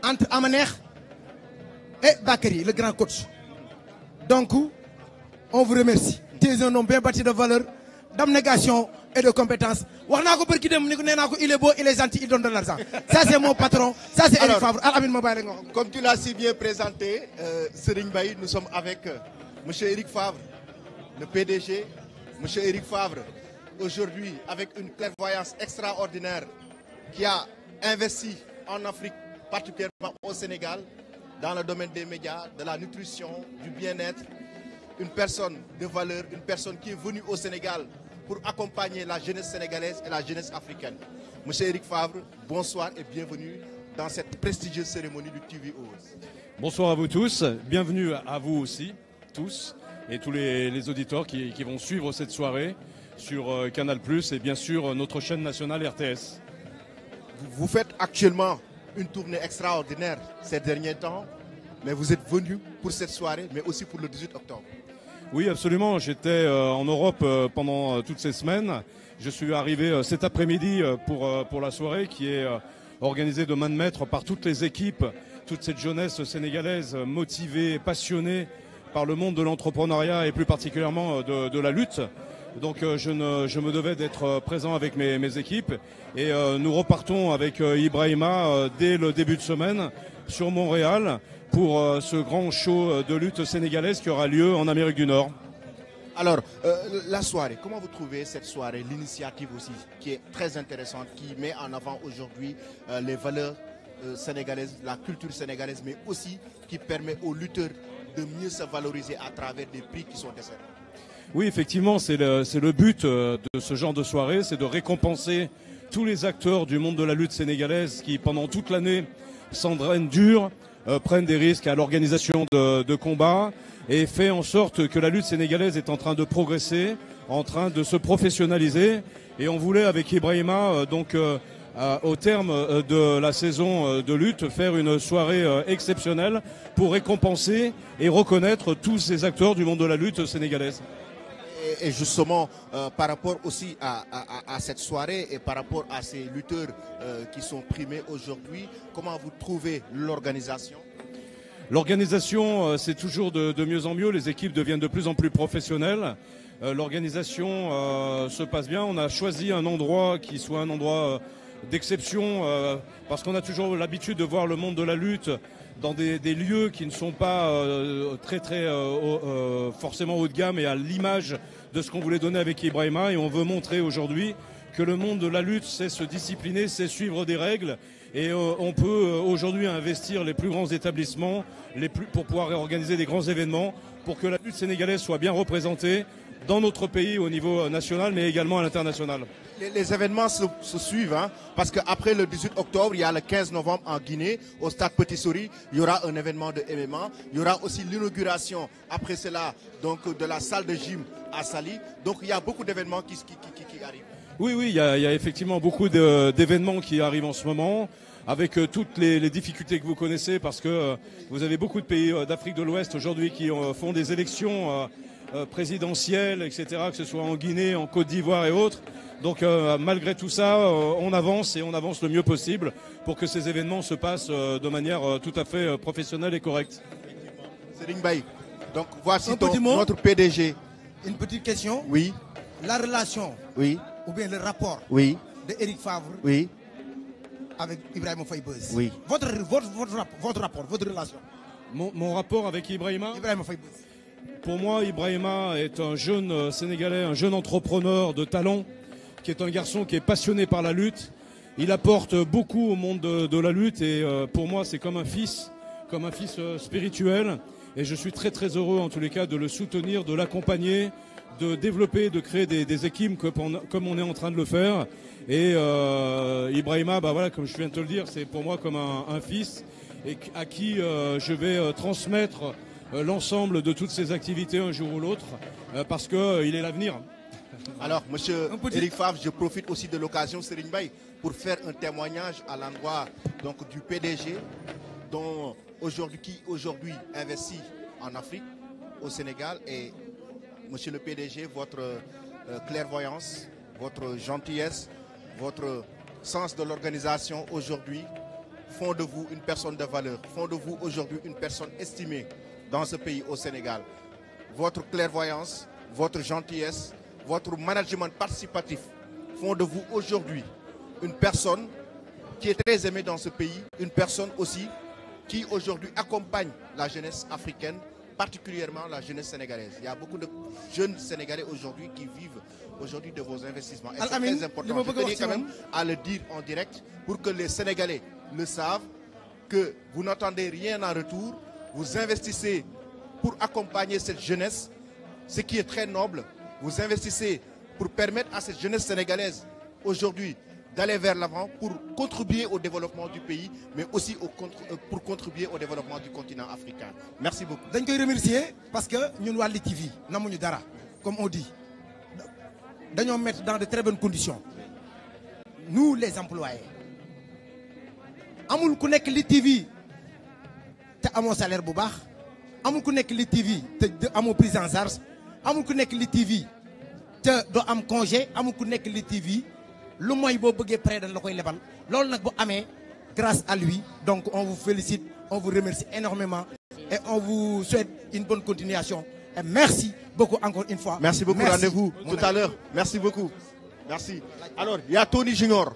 entre Amaner et Bakary, le grand coach. Donc, on vous remercie. Tu es un homme bien bâti de valeur, d'abnégation et de compétences. Il est beau, il est gentil, il donne de l'argent. Ça, c'est mon patron. Ça, c'est Eric Favre. Comme tu l'as si bien présenté, Serigne Baye, nous sommes avec M. Eric Favre, le PDG. M. Eric Favre, aujourd'hui, avec une clairvoyance extraordinaire, qui a investi en Afrique, particulièrement au Sénégal, dans le domaine des médias, de la nutrition, du bien-être. Une personne de valeur, une personne qui est venue au Sénégal pour accompagner la jeunesse sénégalaise et la jeunesse africaine. Monsieur Eric Favre, bonsoir et bienvenue dans cette prestigieuse cérémonie du TV Awards. Bonsoir à vous tous, bienvenue à vous aussi, tous, et tous les auditeurs qui vont suivre cette soirée sur Canal+, et bien sûr notre chaîne nationale RTS. Vous faites actuellement une tournée extraordinaire ces derniers temps, mais vous êtes venu pour cette soirée, mais aussi pour le 18 octobre. Oui, absolument. J'étais en Europe pendant toutes ces semaines. Je suis arrivé cet après-midi pour la soirée qui est organisée de main de maître par toutes les équipes, toute cette jeunesse sénégalaise motivée, passionnée par le monde de l'entrepreneuriat et plus particulièrement de la lutte. Donc je me devais d'être présent avec mes équipes et nous repartons avec Ibrahima dès le début de semaine sur Montréal pour ce grand show de lutte sénégalaise qui aura lieu en Amérique du Nord. Alors, la soirée, comment vous trouvez cette soirée, l'initiative aussi, qui est très intéressante, qui met en avant aujourd'hui les valeurs sénégalaises, la culture sénégalaise, mais aussi qui permet aux lutteurs de mieux se valoriser à travers des prix qui sont décernés? Oui, effectivement, c'est le but de ce genre de soirée, c'est de récompenser tous les acteurs du monde de la lutte sénégalaise qui, pendant toute l'année, s'entraînent dur, prennent des risques à l'organisation de combats et fait en sorte que la lutte sénégalaise est en train de progresser, en train de se professionnaliser. Et on voulait, avec Ibrahima, au terme de la saison de lutte, faire une soirée exceptionnelle pour récompenser et reconnaître tous ces acteurs du monde de la lutte sénégalaise. Et justement, par rapport aussi à cette soirée et par rapport à ces lutteurs qui sont primés aujourd'hui, comment vous trouvez l'organisation? L'organisation, c'est toujours de mieux en mieux. Les équipes deviennent de plus en plus professionnelles. L'organisation se passe bien. On a choisi un endroit qui soit un endroit d'exception parce qu'on a toujours l'habitude de voir le monde de la lutte dans des lieux qui ne sont pas forcément haut de gamme et à l'image de ce qu'on voulait donner avec Ibrahima. Et on veut montrer aujourd'hui que le monde de la lutte sait se discipliner, sait suivre des règles. Et on peut aujourd'hui investir les plus grands établissements pour pouvoir organiser des grands événements pour que la lutte sénégalaise soit bien représentée dans notre pays au niveau national mais également à l'international. Les événements se suivent, hein, parce qu'après le 18 octobre, il y a le 15 novembre en Guinée, au stade Petit Souris, il y aura un événement de MMA. Il y aura aussi l'inauguration, après cela, donc, de la salle de gym à Saly. Donc il y a beaucoup d'événements qui arrivent. Oui, il y a effectivement beaucoup d'événements qui arrivent en ce moment, avec toutes les difficultés que vous connaissez, parce que vous avez beaucoup de pays d'Afrique de l'Ouest aujourd'hui qui font des élections présidentielles, etc., que ce soit en Guinée, en Côte d'Ivoire et autres. Donc malgré tout ça, on avance et on avance le mieux possible pour que ces événements se passent de manière tout à fait professionnelle et correcte. Serigne Baye, donc voici notre PDG. Une petite question. Oui. La relation, oui, ou bien le rapport, oui, de Eric Favre, oui, avec Ibrahima Faye Beuz. Oui. Votre rapport, votre relation. Mon rapport avec Ibrahima Faye Beuz. Pour moi, Ibrahima est un jeune Sénégalais, un jeune entrepreneur de talent, qui est un garçon qui est passionné par la lutte. Il apporte beaucoup au monde de la lutte et pour moi, c'est comme un fils spirituel. Et je suis très très heureux en tous les cas de le soutenir, de l'accompagner, de développer, de créer des équipes comme on est en train de le faire. Et Ibrahima, voilà, comme je viens de te le dire, c'est pour moi comme un fils et à qui je vais transmettre l'ensemble de toutes ces activités un jour ou l'autre parce qu'il est l'avenir. Alors, monsieur Eric Favre, je profite aussi de l'occasion, Serigne Baye, pour faire un témoignage à l'endroit du PDG qui aujourd'hui investit en Afrique, au Sénégal. Et monsieur le PDG, votre clairvoyance, votre gentillesse, votre sens de l'organisation aujourd'hui font de vous une personne de valeur, font de vous aujourd'hui une personne estimée dans ce pays, au Sénégal. Votre clairvoyance, votre gentillesse, votre management participatif font de vous aujourd'hui une personne qui est très aimée dans ce pays, une personne aussi qui aujourd'hui accompagne la jeunesse africaine, particulièrement la jeunesse sénégalaise. Il y a beaucoup de jeunes Sénégalais aujourd'hui qui vivent aujourd'hui de vos investissements. Et c'est très important. Je tenais quand même à le dire en direct pour que les Sénégalais le savent, que vous n'attendez rien en retour, vous investissez pour accompagner cette jeunesse, ce qui est très noble. Vous investissez pour permettre à cette jeunesse sénégalaise aujourd'hui d'aller vers l'avant pour contribuer au développement du pays, mais aussi pour contribuer au développement du continent africain. Merci beaucoup. dañ koy remercier parce que ñun waa Lutte TV namuñu dara comme on dit dañoo mettre dans de très bonnes conditions nous les employés amul ku nekk Lutte TV te amoo salaire bu baax amul ku nekk Lutte TV te amoo prise en charge amul ku nekk Lutte TV te doo am congé amul ku nekk Lutte TV lu mooy boo bëggee prêt dañ la koy lebal loolu nag bu amee grâce à lui donc on vous félicite on vous remercie énormément et on vous souhaite une bonne continuation et merci beaucoup encore une fois. Merci beaucoup. Rendez-vous tout à l'heure. Merci beaucoup. Merci. Alors il y a Tony Junior.